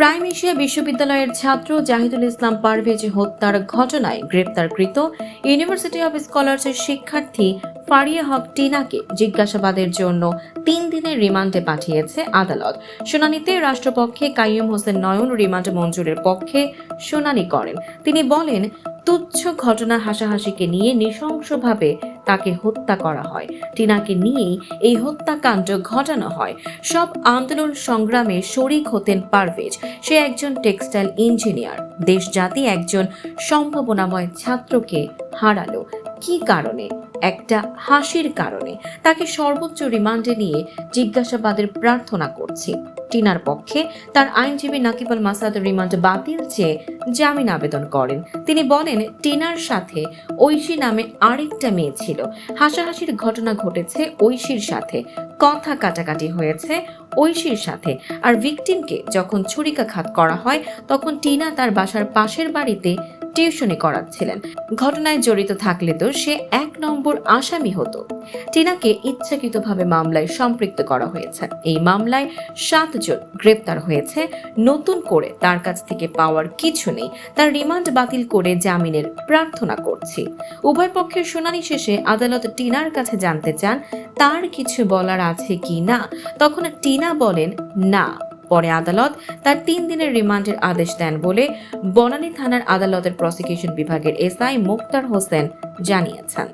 Prime Asia বিশ্ববিদ্যালয়ের ছাত্র জাহিদুল ইসলাম পারভেজ হত্যার ঘটনায় গ্রেপ্তারকৃত ইউনিভার্সিটি অব স্কলার্সের শিক্ষার্থী ফারিয়া হক টিনাকে জিজ্ঞাসাবাদের জন্য 3 দিনের রিমান্ডে পাঠিয়েছে আদালত। শুনানিতে রাষ্ট্রপক্ষে কাইয়ুম হোসেন নয়ন রিমান্ড মঞ্জুরের পক্ষে শুনানি করেন। তিনি বলেন, তুচ্ছ ঘটনা হাসাহাসিকে নিয়ে নৃশংসভাবে তাকে হত্যা করা হয়। টিনাকে নিয়েই এই হত্যাকাণ্ড ঘটানো হয়। সব আন্দোলন সংগ্রামে শরিক হতেন পারভেজ। সে একজন টেক্সটাইল ইঞ্জিনিয়ার। দেশ জাতি একজন সম্ভাবনাময় ছাত্রকে হারালো। কি কারণে? একটা হাসির কারণে। তাকে সর্বোচ্চ রিমান্ডে নিয়ে জিজ্ঞাসাবাদের প্রার্থনা করছি। টিনার পক্ষে তার আইনজীবী নাকিবুল মাসাদ রিমান্ড বাতিল চেয়ে জামিন আবেদন করেন। তিনি বলেন, টিনার সাথে ঐশী নামে আরেকটা মেয়ে ছিল। হাসাহাসির ঘটনা ঘটেছে ঐশীর সাথে, কথা কাটাকাটি হয়েছে ঐশীর সাথে। আর ভিকটিমকে যখন ছুরিকাঘাত করা হয় তখন টিনা তার বাসার পাশের বাড়িতে টিউশনি করাচ্ছিলেন। ঘটনায় জড়িত থাকলে তো সে 1 নম্বর আসামি হতো। টিনাকে ইচ্ছাকৃতভাবে মামলায় সম্পৃক্ত করা হয়েছে। এই মামলায় 7 জন গ্রেপ্তার হয়েছে। নতুন করে তার কাছ থেকে পাওয়ার কিছু নেই। তার রিমান্ড বাতিল করে জামিনের প্রার্থনা করছি। উভয় পক্ষের শুনানি শেষে আদালত টিনার কাছে জানতে চান তার কিছু বলার আছে কি না। তখন টিনা বলেন না। পরে আদালত তার 3 দিনের রিমান্ডের আদেশ দেন বলে বনানী থানার আদালতের প্রসিকিউশন বিভাগের এসআই মোক্তার হোসেন জানিয়েছেন।